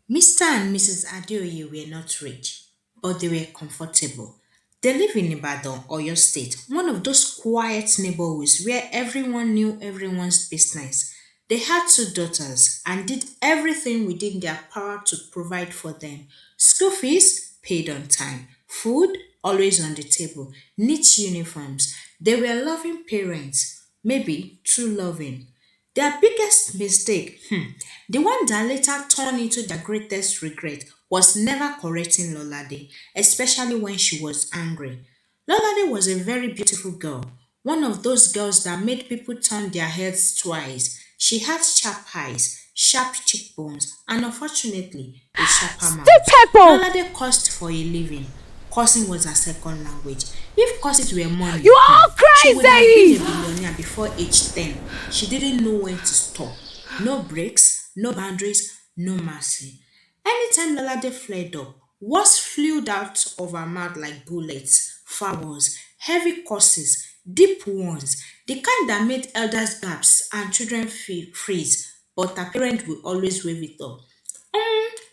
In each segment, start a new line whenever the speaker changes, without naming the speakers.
Mr. and Mrs. Adeoye were not rich, but they were comfortable. They live in Ibadan, Oyo State, one of those quiet neighborhoods where everyone knew everyone's business. They had two daughters and did everything within their power to provide for them. School fees paid on time, food always on the table, neat uniforms. They were loving parents, maybe too loving. Their biggest mistake, the one that later turned into their greatest regret, was never correcting Lolade, especially when she was angry. Lolade was a very beautiful girl, one of those girls that made people turn their heads twice. She had sharp eyes, sharp cheekbones, and unfortunately, a sharper
Stay
mouth.
typo!
Lolade cursed for a living. Cursing was her second language. If curses were
You
money,
are all
she would have been a
crazy!
billionaire before age 10. She didn't know when to stop. No breaks, no boundaries, no mercy. Anytime Lolade flared up, words flew out of her mouth like bullets, fouls, heavy curses, deep ones, the kind that made elders gasp and children freeze, but her parents will always wave it off.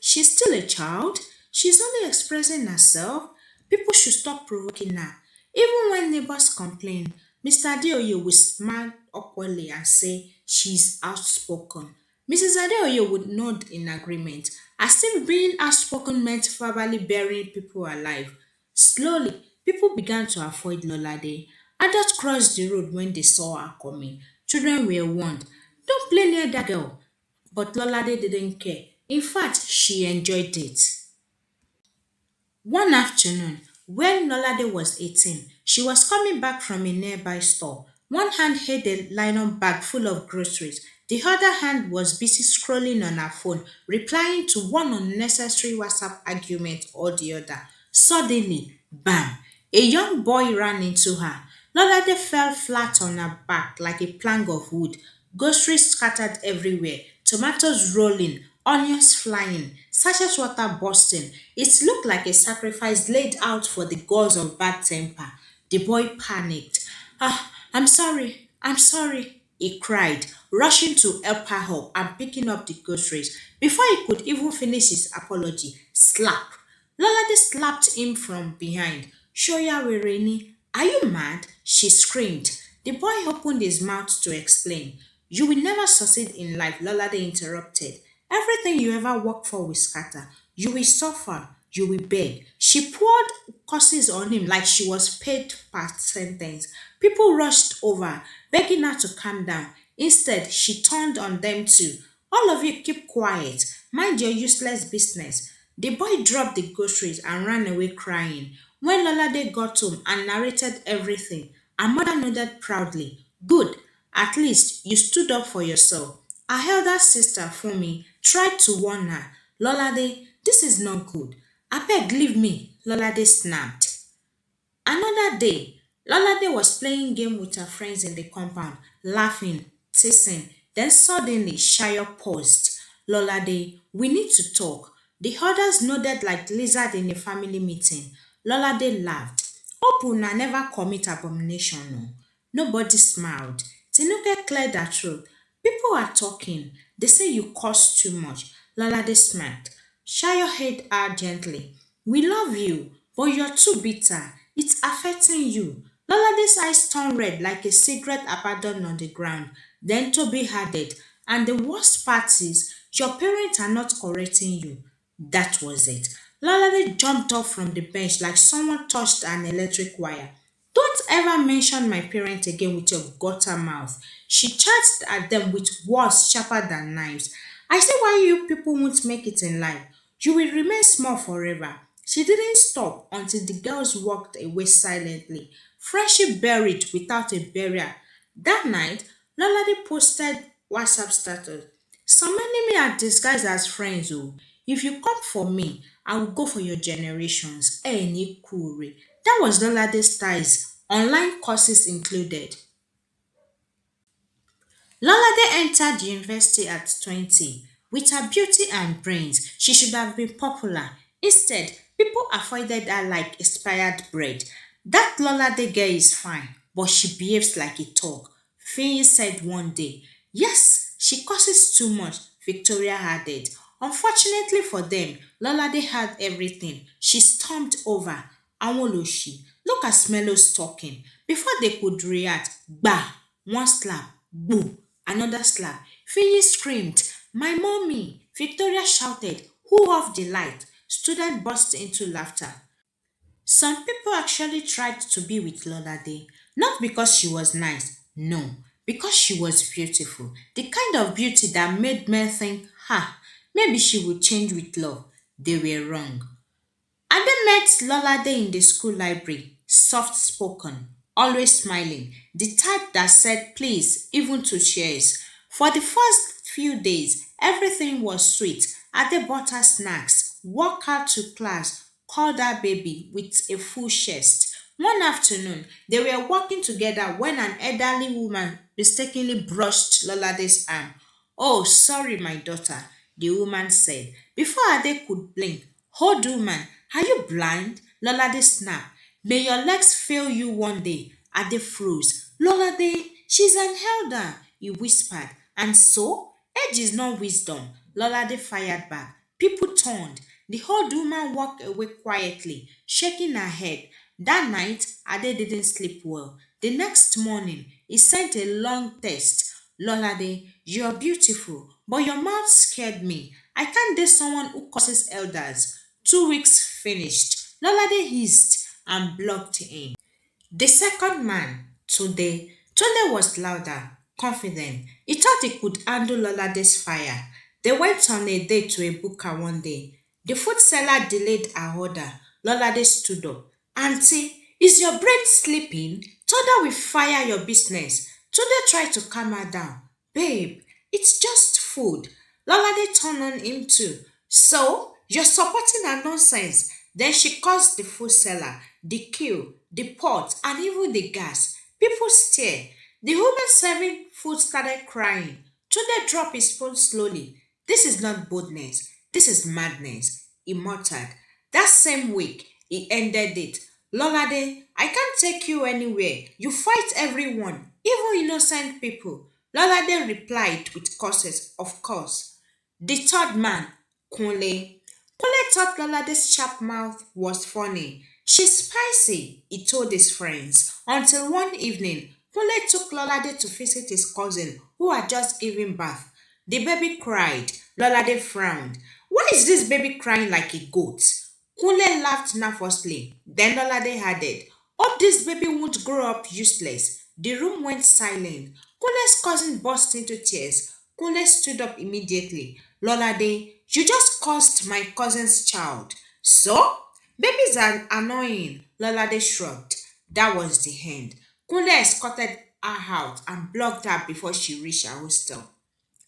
She's still a child. She's only expressing herself. People should stop provoking her. Even when neighbors complain, Mr. Adeoye will smile awkwardly and say she's outspoken. Mrs. Adeoye would nod in agreement, as if being outspoken meant verbally burying people alive. Slowly, people began to avoid Lolade. Adults crossed the road when they saw her coming. Children were warned, don't play near that girl. But Lolade didn't care. In fact, she enjoyed it. One afternoon, when Lolade was 18, she was coming back from a nearby store. One hand held a nylon bag full of groceries. The other hand was busy scrolling on her phone, replying to one unnecessary WhatsApp argument or the other. Suddenly, bam! A young boy ran into her. Lolade fell flat on her back like a plank of wood. Groceries scattered everywhere, tomatoes rolling, onions flying, sachet water bursting. It looked like a sacrifice laid out for the gods of bad temper. The boy panicked. Ah, I'm sorry, he cried, rushing to help her up and picking up the groceries. Before he could even finish his apology, slap. Lolade slapped him from behind. Shoya Wereni, are you mad? She screamed. The boy opened his mouth to explain. You will never succeed in life, Lolade interrupted. Everything you ever work for will scatter. You will suffer. You will beg. She poured curses on him like she was paid per sentence. People rushed over, begging her to calm down. Instead, she turned on them too. All of you keep quiet. Mind your useless business. The boy dropped the groceries and ran away crying. When Lolade got home and narrated everything, her mother nodded proudly. Good, at least you stood up for yourself. Her elder sister, Fumi, tried to warn her. Lolade, this is not good. Abeg, leave me. Lolade snapped. Another day, Lolade was playing game with her friends in the compound, laughing, teasing. Then suddenly, Shayo paused. Lolade, we need to talk. The others nodded like lizard in a family meeting. Lolade laughed. Hope una never commit abomination. No. Nobody smiled. Tinuke cleared her throat. People are talking. They say you cost too much. Lolade smirked. Shayo held her gently. We love you, but you're too bitter. It's affecting you. Lolade's eyes turned red like a cigarette abandoned on the ground. Then Toby added, and the worst part is, your parents are not correcting you. That was it. Lolade jumped off from the bench like someone touched an electric wire. Don't ever mention my parents again with your gutter mouth. She charged at them with words sharper than knives. I see why you people won't make it in life. You will remain small forever. She didn't stop until the girls walked away silently, friendship buried without a burial. That night, Lolade posted WhatsApp status. Some enemy are disguised as friends. Oh, if you come for me, I will go for your generations. Any kure. That was Lolade's styles, online courses included. Lolade entered university at 20. With her beauty and brains, she should have been popular. Instead, people avoided her like expired bread. That Lolade girl is fine, but she behaves like a thug. Fiyin said one day. Yes, she curses too much, Victoria added. Unfortunately for them, Lolade had everything. She stormed over. Awoloshi, look at Smello's talking. Before they could react, bah! One slap, boo! Another slap. Phyllis screamed, my mommy! Victoria shouted, who off the light? Student burst into laughter. Some people actually tried to be with Lolade, not because she was nice, no, because she was beautiful. The kind of beauty that made men think, ha, maybe she would change with love. They were wrong. Ade met Lolade in the school library, soft spoken, always smiling, the type that said please even to cheers. For the first few days, everything was sweet. Ade bought her snacks, walked her to class, called her baby with a full chest. One afternoon, they were walking together when an elderly woman mistakenly brushed Lolade's arm. Oh, sorry, my daughter, the woman said. Before Ade could blink, hold woman, are you blind? Lolade snapped. May your legs fail you one day. Ade froze. Lolade, she's an elder, he whispered. And so? Age is not wisdom. Lolade fired back. People turned. The old woman walked away quietly, shaking her head. That night, Ade didn't sleep well. The next morning, he sent a long text. Lolade, you're beautiful, but your mouth scared me. I can't date someone who curses elders. 2 weeks finished. Lolade hissed and blocked him. The second man, Tunde was louder, confident. He thought he could handle Lolade's fire. They went on a date to a booker one day. The food seller delayed her order. Lolade stood up. Auntie, is your brain sleeping? Toda will fire your business. Tunde tried to calm her down. Babe, it's just food. Lolade turned on him too. So, you're supporting her nonsense. Then she cursed the food seller, the queue, the pot, and even the gas. People stared. The woman serving food started crying. Tunde dropped his spoon slowly. This is not boldness. This is madness. He muttered. That same week, he ended it. Lolade, I can't take you anywhere. You fight everyone, even innocent people. Lolade replied with curses, of course. The third man, Kunle. Kunle thought Lolade's sharp mouth was funny. She's spicy, he told his friends. Until one evening, Kunle took Lolade to visit his cousin who had just given birth. The baby cried. Lolade frowned. Why is this baby crying like a goat? Kunle laughed nervously. Then Lolade added, hope this baby won't grow up useless. The room went silent. Kunle's cousin burst into tears. Kunle stood up immediately. Lolade, you just cursed my cousin's child. So? Babies are annoying. Lolade shrugged. That was the end. Kunle escorted her out and blocked her before she reached her hostel.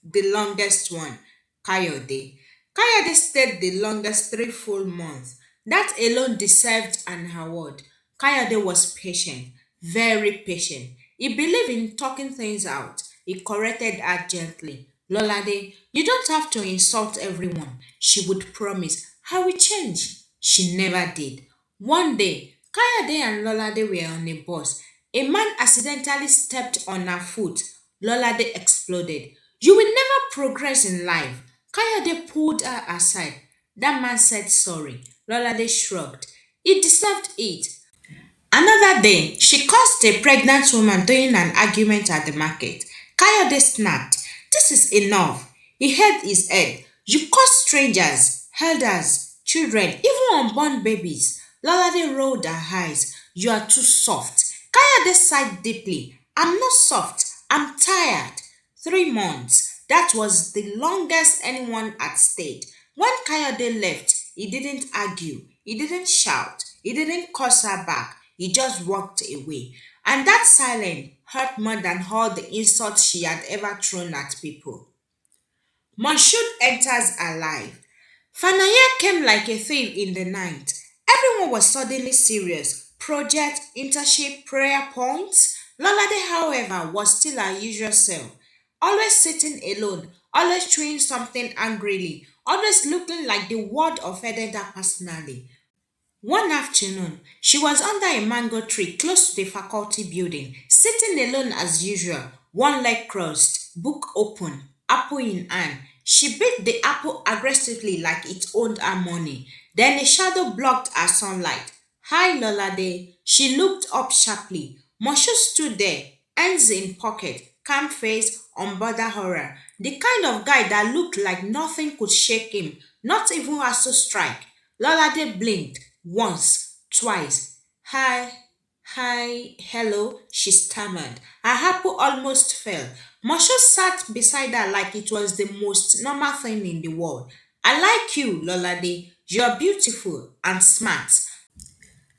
The longest one, Kayode. Kayode stayed the longest 3 full months. That alone deserved an award. Kayode was patient, very patient. He believed in talking things out. He corrected her gently. Lolade, you don't have to insult everyone. She would promise, I will change. She never did. One day, Kayode and Lolade were on a bus. A man accidentally stepped on her foot. Lolade exploded. You will never progress in life. Kayode pulled her aside. That man said sorry. Lolade shrugged. He deserved it. Another day, she cursed a pregnant woman during an argument at the market. Kayode snapped. This is enough. He held his head. You curse strangers, elders, children, even unborn babies. Lolade rolled her eyes. You are too soft. Kayode sighed deeply. I'm not soft. I'm tired. 3 months. That was the longest anyone had stayed. When Kayode left, he didn't argue, he didn't shout, he didn't curse her back, he just walked away. And that silence hurt more than all the insults she had ever thrown at people. Moshood enters alive. Fanaya came like a thief in the night. Everyone was suddenly serious. Project, internship, prayer points. Lolade, however, was still her usual self. Always sitting alone, always chewing something angrily, always looking like the word offended her personally. One afternoon, she was under a mango tree close to the faculty building, sitting alone as usual, one leg crossed, book open, apple in hand. She bit the apple aggressively like it owned her money. Then a shadow blocked her sunlight. Hi, Lolade. She looked up sharply. Moshu stood there, hands in pocket, calm face, unbothered horror. The kind of guy that looked like nothing could shake him, not even a strike. Lolade blinked once, twice. Hi, hi, hello, she stammered. Her apple almost fell. Moshe sat beside her like it was the most normal thing in the world. I like you, Lolade. You're beautiful and smart.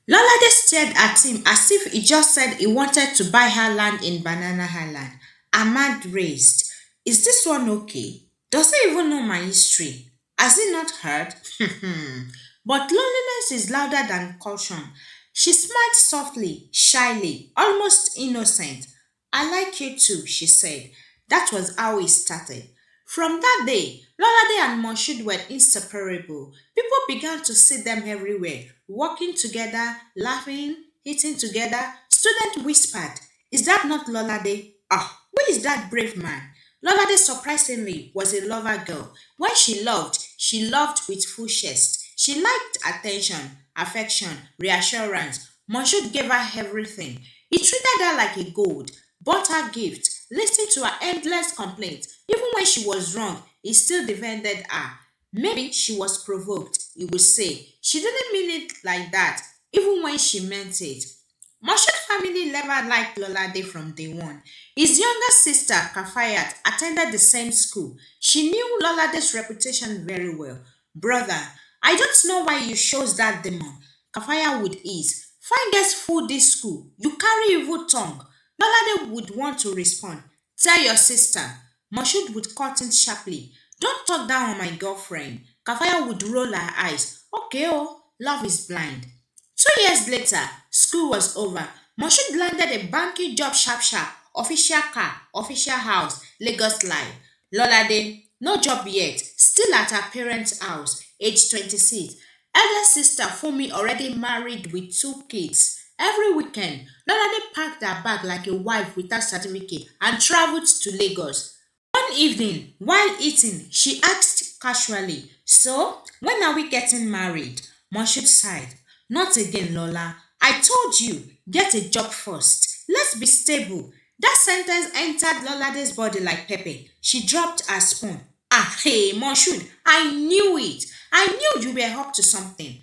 Lolade stared at him as if he just said he wanted to buy her land in Banana Island. Ahmad raised. Is this one okay? Does he even know my history? Has he not heard? But loneliness is louder than caution. She smiled softly, shyly, almost innocent. I like you too, she said. That was how it started. From that day, Lolade and Moshood were inseparable. People began to see them everywhere, walking together, laughing, eating together. Student whispered, is that not Lolade? Ah, who is that brave man? Lolade surprisingly was a lover girl. When she loved with full chest. She liked attention, affection, reassurance. Moshood gave her everything. He treated her like a gold, bought her gifts, listened to her endless complaints. Even when she was wrong, he still defended her. Maybe she was provoked, he would say. She didn't mean it like that, even when she meant it. Moshood family never liked Lolade from day one. His younger sister, Kafayat, attended the same school. She knew Lolade's reputation very well. Brother, I don't know why you chose that demon. Kafaya would ease. Fine girls fool this school. You carry evil tongue. Lolade would want to respond. Tell your sister. Moshood would cut in sharply. Don't talk down on my girlfriend. Kafaya would roll her eyes. Okay, oh, love is blind. 2 years later, school was over. Moshood landed a banking job sharp sharp. Official car, official house, Lagos life. Lolade, no job yet. Still at her parents' house, age 26. Elder sister Fumi already married with 2 kids. Every weekend, Lolade packed her bag like a wife without certificate and traveled to Lagos. One evening, while eating, she asked casually, so, when are we getting married? Moshood sighed. Not again, Lola. I told you, get a job first. Let's be stable. That sentence entered Lolade's body like pepper. She dropped her spoon. Ah, hey, Moshood, I knew it. I knew you were up to something.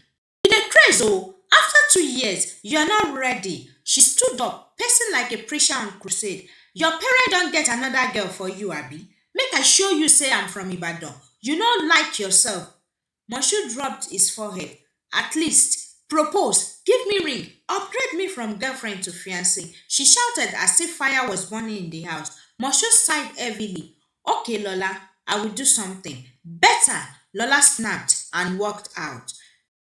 You dey craze oh! After 2 years, you are not ready. She stood up, pacing like a preacher on crusade. Your parent don't get another girl for you, Abi. Make I show you say I'm from Ibadan. You don't like yourself. Moshood rubbed his forehead. At least, propose, give me ring, upgrade me from girlfriend to fiancé. She shouted as if fire was burning in the house. Moshood sighed heavily. Okay, Lola, I will do something. Better, Lola snapped and walked out.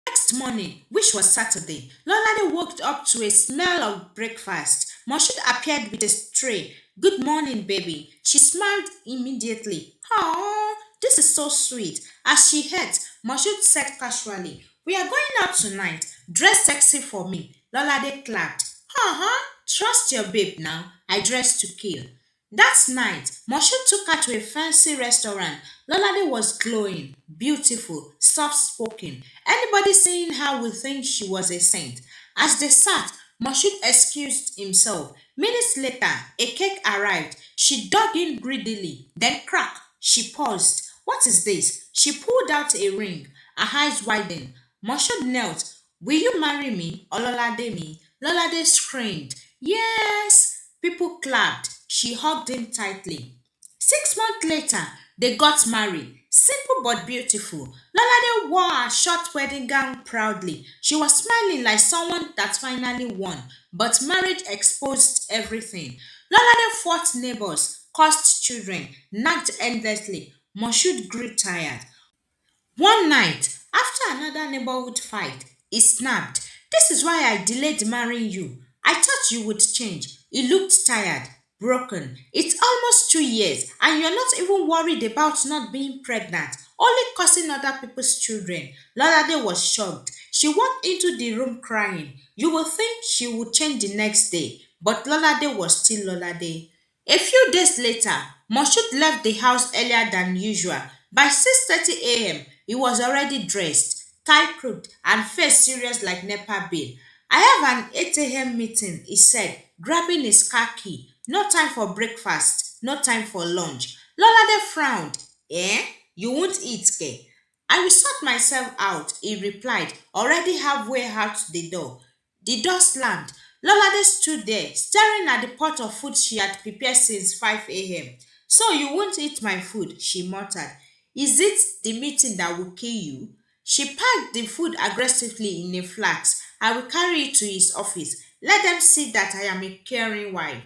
Next morning, which was Saturday, Lolade woke up to a smell of breakfast. Moshood appeared with a tray. Good morning, baby. She smiled immediately. Oh, this is so sweet. As she ate, Moshood said casually, we are going out tonight. Dress sexy for me. Lolade clapped. Uh-huh. Trust your babe now. I dress to kill. That night, Moshood took her to a fancy restaurant. Lolade was glowing, beautiful, soft spoken. Anybody seeing her would think she was a saint. As they sat, Moshood excused himself. Minutes later, a cake arrived. She dug in greedily. Then crack, she paused. What is this? She pulled out a ring. Her eyes widened. Moshood knelt. Will you marry me, Ololade me? Lolade screamed. Yes. People clapped. She hugged him tightly. 6 months later, they got married. Simple but beautiful. Lolade wore her short wedding gown proudly. She was smiling like someone that finally won. But marriage exposed everything. Lolade fought neighbors, cursed children, nagged endlessly. Moshood grew tired. One night, after another neighborhood fight, he snapped. This is why I delayed marrying you. I thought you would change. He looked tired, broken. It's almost 2 years, and you're not even worried about not being pregnant, only causing other people's children. Lolade was shocked. She walked into the room crying. You would think she would change the next day, but Lolade was still Lolade. A few days later, Moshood left the house earlier than usual. By 6:30 a.m., he was already dressed, tie crooked, and face serious like NEPA bill. I have an 8 a.m. meeting, he said, grabbing his car key. No time for breakfast, no time for lunch. Lolade frowned. Eh? You won't eat, ke? I will sort myself out, he replied, already halfway out the door. The door slammed. Lolade stood there, staring at the pot of food she had prepared since 5 a.m. So you won't eat my food, she muttered. Is it the meeting that will kill you? She packed the food aggressively in a flask. I will carry it to his office. Let them see that I am a caring wife.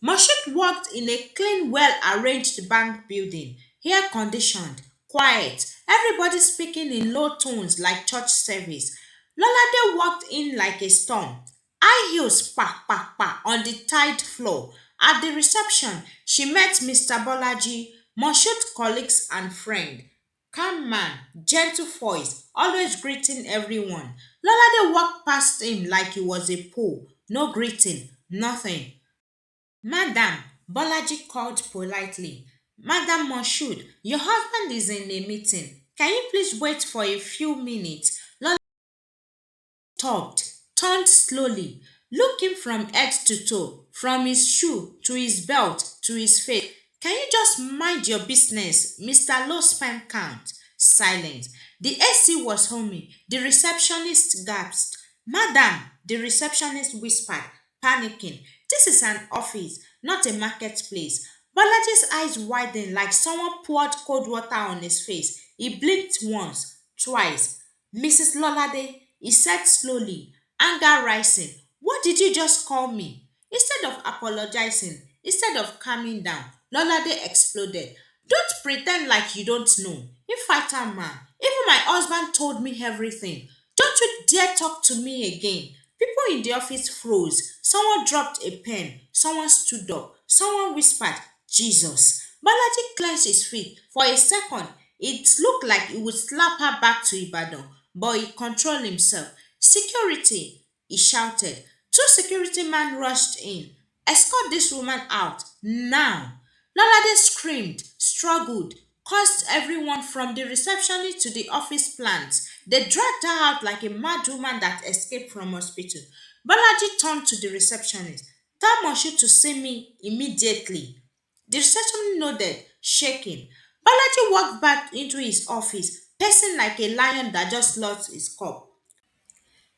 Moshood worked in a clean, well arranged bank building, air conditioned, quiet, everybody speaking in low tones like church service. Lolade walked in like a storm, high heels pa pa pa on the tiled floor. At the reception, she met Mr. Bolaji, Moshood's colleagues and friend. Calm man, gentle voice, always greeting everyone. Lolade walked past him like he was a pole. No greeting, nothing. Madam, Bolaji called politely. Madam Moshood, your husband is in a meeting. Can you please wait for a few minutes? Stopped, turned slowly, looking from head to toe, from his shoe to his belt to his face. Can you just mind your business, Mr. Low Sperm Count? Silence. The AC was humming. The receptionist gasped. Madam, the receptionist whispered, panicking. This is an office, not a marketplace. Balaji's eyes widened like someone poured cold water on his face. He blinked once, twice. Mrs. Lolade, he said slowly, anger rising. What did you just call me? Instead of apologizing, instead of calming down, Lolade exploded. Don't pretend like you don't know. You fighter man. Even my husband told me everything. Don't you dare talk to me again. People in the office froze. Someone dropped a pen. Someone stood up. Someone whispered, Jesus. Balaji clenched his feet. For a second, it looked like he would slap her back to Ibadan, but he controlled himself. Security, he shouted. Two security men rushed in. Escort this woman out, now. Lolade screamed, struggled, cursed everyone from the receptionist to the office plants. They dragged her out like a mad woman that escaped from hospital. Balaji turned to the receptionist. Tell Moshood to see me immediately. The receptionist nodded, shaking. Balaji walked back into his office, pacing like a lion that just lost his cub.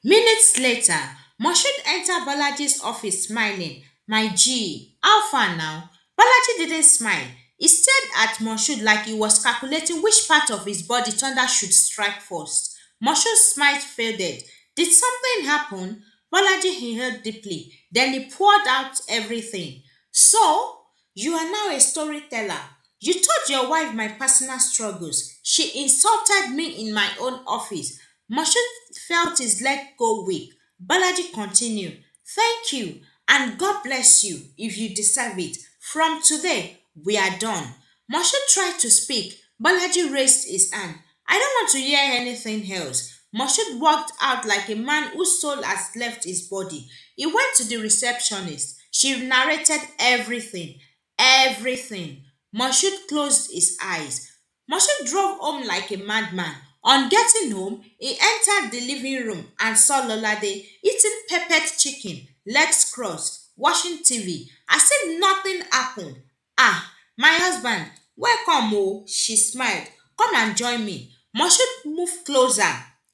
Minutes later, Moshood entered Balaji's office smiling. My G, how far now? Balaji didn't smile. He stared at Moshood like he was calculating which part of his body thunder should strike first. Moshood's smile faded. Did something happen? Balaji inhaled deeply. Then he poured out everything. So, you are now a storyteller. You told your wife my personal struggles. She insulted me in my own office. Moshood felt his leg go weak. Balaji continued, thank you, and God bless you if you deserve it. From today, we are done. Moshood tried to speak. Balaji raised his hand. I don't want to hear anything else. Moshood walked out like a man whose soul has left his body. He went to the receptionist. She narrated everything. Everything. Moshood closed his eyes. Moshood drove home like a madman. On getting home, he entered the living room and saw Lolade eating peppered chicken, legs crossed, watching TV, as if nothing happened. Ah, my husband, welcome, oh, she smiled. Come and join me. Moshood moved closer,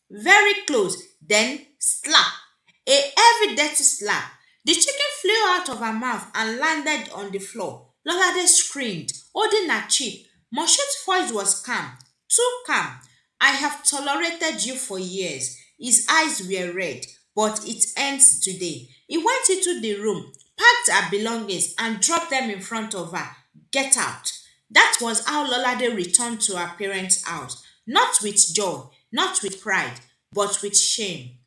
very close, then slap. A heavy, dirty slap. The chicken flew out of her mouth and landed on the floor. Lolade screamed, holding her cheek. Moshood's voice was calm, too calm. I have tolerated you for years. His eyes were red, but it ends today. He went into the room, packed her belongings, and dropped them in front of her. Get out. That was how Lolade returned to her parents' house, not with joy, not with pride, but with shame.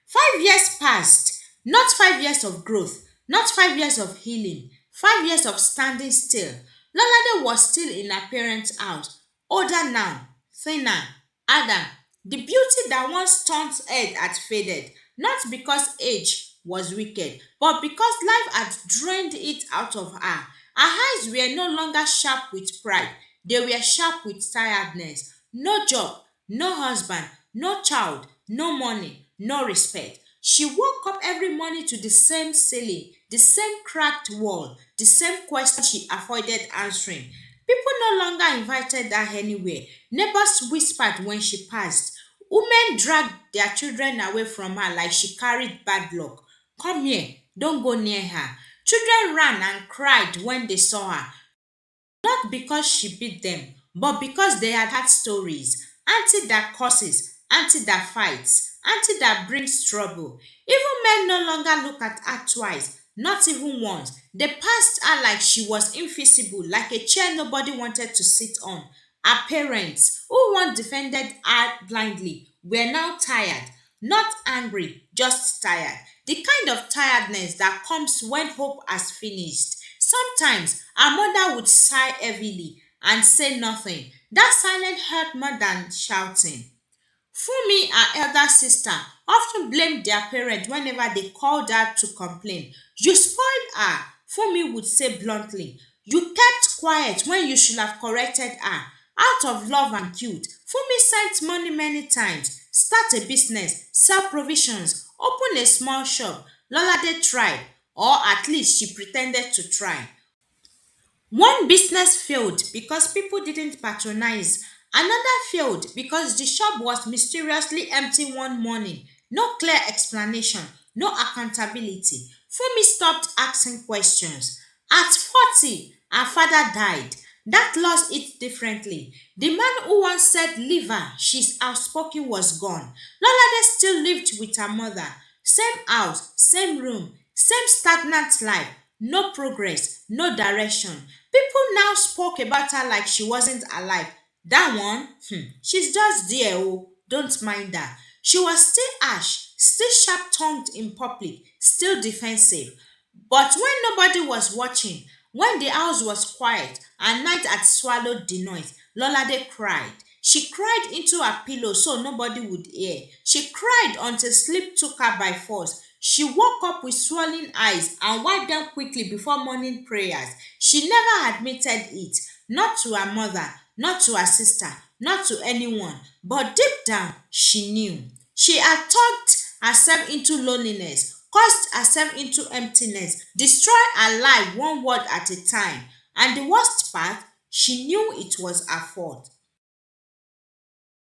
5 years passed, not 5 years of growth, not 5 years of healing, 5 years of standing still. Lolade was still in her parents' house, older now, thinner, harder. The beauty that once turned head had faded, not because age was wicked, but because life had drained it out of her. Her eyes were no longer sharp with pride. They were sharp with tiredness. No job, no husband, no child, no money, no respect. She woke up every morning to the same ceiling, the same cracked wall, the same question she avoided answering. People no longer invited her anywhere. Neighbors whispered when she passed. Women dragged their children away from her like she carried bad luck. Come here, don't go near her. Children ran and cried when they saw her, not because she beat them, but because they had had stories. Auntie that causes, auntie that fights, auntie that brings trouble. Even men no longer look at her twice, not even once. They passed her like she was invisible, like a chair nobody wanted to sit on. Her parents, who once defended her blindly, were now tired. Not angry, just tired. The kind of tiredness that comes when hope has finished. Sometimes our mother would sigh heavily and say nothing. That silence hurt more than shouting. Fumi, her elder sister, often blamed their parents whenever they called her to complain. You spoiled her, Fumi would say bluntly. You kept quiet when you should have corrected her. Out of love and cute, Fumi sent money many times, start a business, sell provisions, open a small shop. Lolade tried, or at least she pretended to try. One business failed because people didn't patronize. Another failed because the shop was mysteriously empty one morning. No clear explanation, no accountability. Fumi stopped asking questions. At 40, her father died. That loss hit differently. The man who once said, leave her, she's outspoken, was gone. Lolade still lived with her mother. Same house, same room, same stagnant life. No progress, no direction. People now spoke about her like she wasn't alive. That one, she's just there, oh, don't mind her. She was still harsh, still sharp tongued in public, still defensive. But when nobody was watching, when the house was quiet and night had swallowed the noise, Lolade cried. She cried into her pillow so nobody would hear. She cried until sleep took her by force. She woke up with swollen eyes and wiped them quickly before morning prayers. She never admitted it, not to her mother, not to her sister, not to anyone, but deep down she knew. She had talked herself into loneliness, caused herself into emptiness, destroyed her life one word at a time. And the worst part, she knew it was her fault.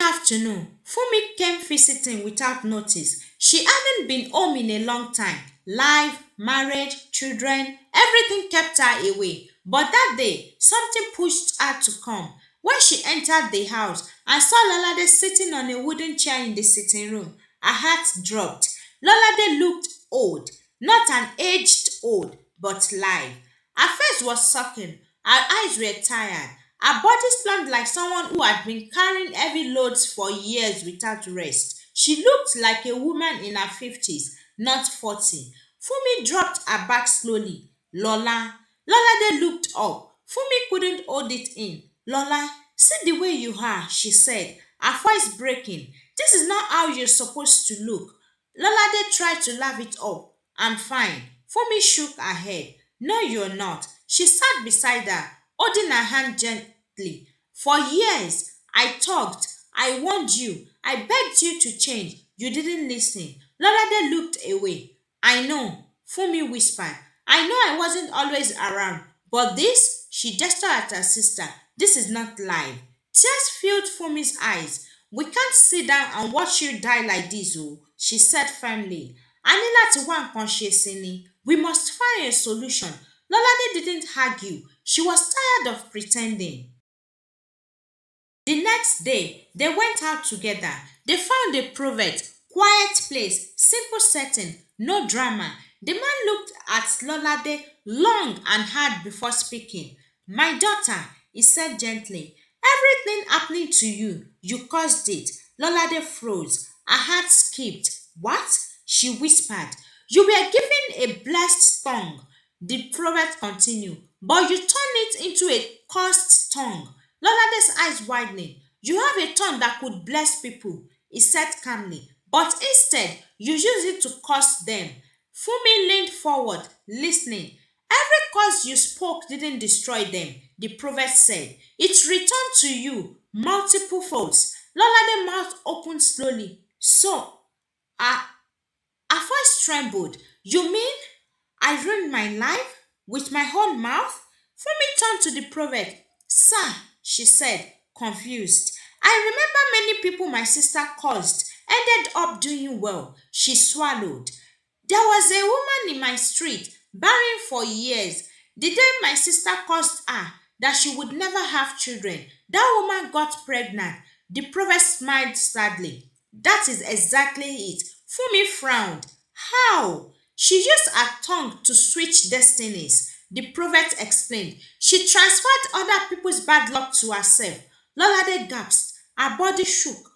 Afternoon, Fumi came visiting without notice. She hadn't been home in a long time. Life, marriage, children, everything kept her away. But that day, something pushed her to come. When she entered the house and saw Lolade sitting on a wooden chair in the sitting room, her heart dropped. Lolade looked old, not an aged old, but live. Her face was sunken, her eyes were tired, her body slumped like someone who had been carrying heavy loads for years without rest. She looked like a woman in her 50s, not 40. Fumi dropped her back slowly. Lola. Lolade looked up. Fumi couldn't hold it in. Lola, see the way you are, she said, her voice breaking. This is not how you're supposed to look. Lolade tried to laugh it off. I'm fine. Fumi shook her head. No, you're not. She sat beside her, holding her hand gently. For years, I talked. I warned you. I begged you to change. You didn't listen. Lolade looked away. I know, Fumi whispered. I know I wasn't always around, but this, she gestured at her sister, this is not life. Tears filled Fumi's eyes. We can't sit down and watch you die like this, oh, she said firmly. A ní láti wá nǹkan ṣe sí ni. We must find a solution. Lolade didn't argue. She was tired of pretending. The next day, they went out together. They found a proverb, quiet place, simple setting, no drama. The man looked at Lolade long and hard before speaking. My daughter, he said gently, everything happening to you, you caused it. Lolade froze. Her heart skipped. What? She whispered. You were given a blessed tongue. The proverb continued, but you turned it into a cursed tongue. Lolade's eyes widening. You have a tongue that could bless people, he said calmly, but instead you use it to curse them. Fumi leaned forward, listening. Every curse you spoke didn't destroy them, the prophet said. It returned to you multiple folds. Lolade's mouth opened slowly. So, her, her voice trembled. You mean I ruined my life with my own mouth? Fumi turned to the prophet. Sir, she said, confused. I remember many people my sister caused ended up doing well. She swallowed. There was a woman in my street, barren for years. The day my sister caused her that she would never have children, that woman got pregnant. The prophet smiled sadly. That is exactly it. Fumi frowned. How? She used her tongue to switch destinies. The prophet explained. She transferred other people's bad luck to herself. Lolade gasped. Her body shook.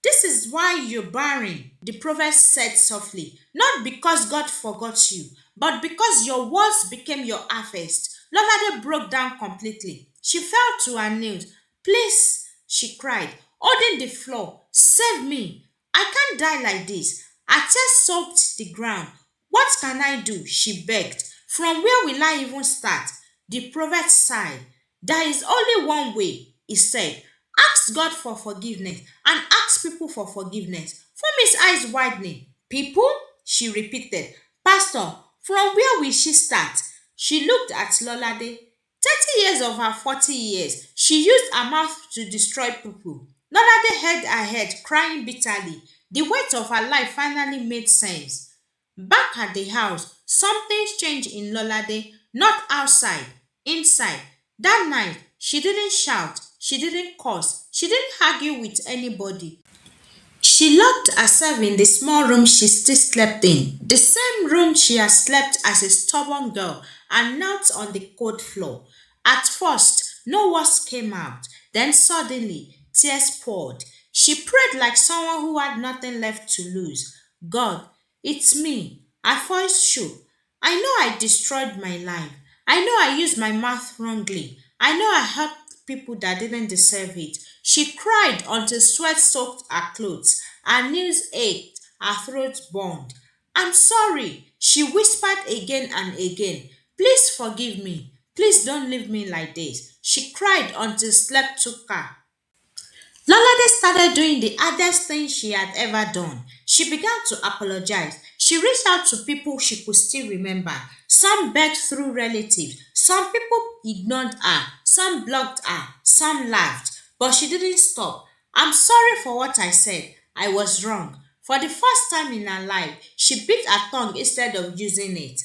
This is why you're barren, the prophet said softly. Not because God forgot you, but because your words became your harvest. Lolade broke down completely. She fell to her knees. Please, she cried, holding the floor. Save me. I can't die like this. Her tears soaked the ground. What can I do? She begged. From where will I even start? The prophet sighed. There is only one way, he said. Ask God for forgiveness and ask people for forgiveness. Fumi's eyes widening. People? She repeated. Pastor, from where will she start? She looked at Lolade. 30 years of her 40 years, she used her mouth to destroy people. Lolade held her head, crying bitterly. The weight of her life finally made sense. Back at the house, something changed in Lolade, not outside, inside. That night, she didn't shout, she didn't curse, she didn't argue with anybody. She locked herself in the small room she still slept in, the same room she had slept as a stubborn girl, and knelt on the cold floor. At first, no words came out. Then suddenly, tears poured. She prayed like someone who had nothing left to lose. God, it's me. Her voice shook. I know I destroyed my life. I know I used my mouth wrongly. I know I hurt people that didn't deserve it. She cried until sweat soaked her clothes. Her knees ached, her throat burned. I'm sorry, she whispered again and again. Please forgive me. Please don't leave me like this. She cried until sleep took her. Lolade started doing the hardest thing she had ever done. She began to apologize. She reached out to people she could still remember. Some begged through relatives. Some people ignored her. Some blocked her. Some laughed. But she didn't stop. I'm sorry for what I said. I was wrong. For the first time in her life, she bit her tongue instead of using it.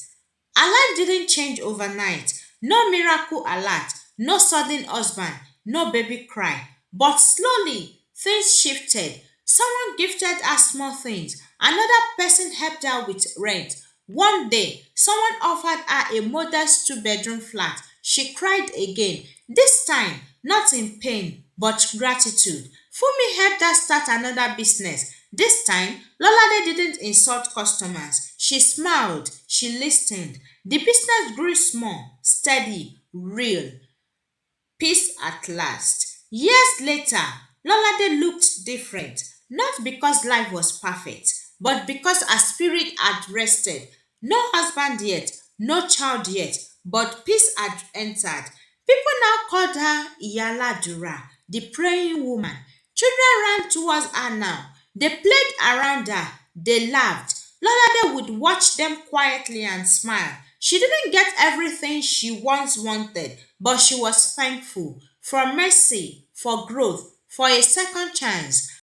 Her life didn't change overnight. No miracle alert, no sudden husband, no baby cry. But slowly, things shifted. Someone gifted her small things. Another person helped her with rent. One day, someone offered her a modest two-bedroom flat. She cried again. This time, not in pain, but gratitude. Fumi helped her start another business. This time, Lolade didn't insult customers. She smiled. She listened. The business grew small, steady, real. Peace at last. Years later, Lolade looked different, not because life was perfect, but because her spirit had rested. No husband yet, no child yet, but peace had entered. People now called her Iyala Dura, the praying woman. Children ran towards her now. They played around her. They laughed. Lolade would watch them quietly and smile. She didn't get everything she once wanted, but she was thankful for mercy, for growth, for a second chance.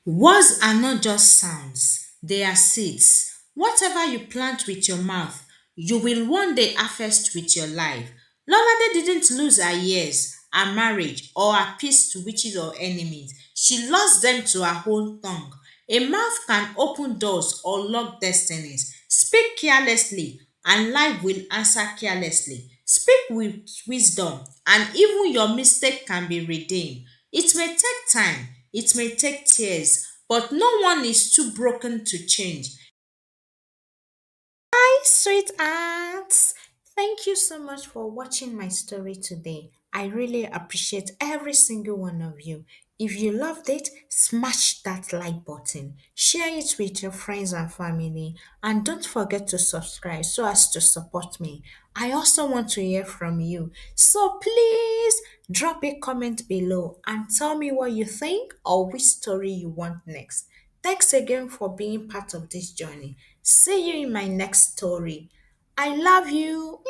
Words are not just sounds, they are seeds. Whatever you plant with your mouth, you will one day harvest with your life. Lolade didn't lose her years, her marriage, or her peace to witches or enemies. She lost them to her own tongue. A mouth can open doors or lock destinies. Speak carelessly, and life will answer carelessly. Speak with wisdom, and even your mistake can be redeemed. It may take time, it may take tears, but no one is too broken to change. Hi, sweethearts. Thank you so much for watching my story today. I really appreciate every single one of you. If you loved it, smash that like button, share it with your friends and family, and don't forget to subscribe so as to support me. I also want to hear from you. So please drop a comment below and tell me what you think or which story you want next. Thanks again for being part of this journey. See you in my next story. I love you.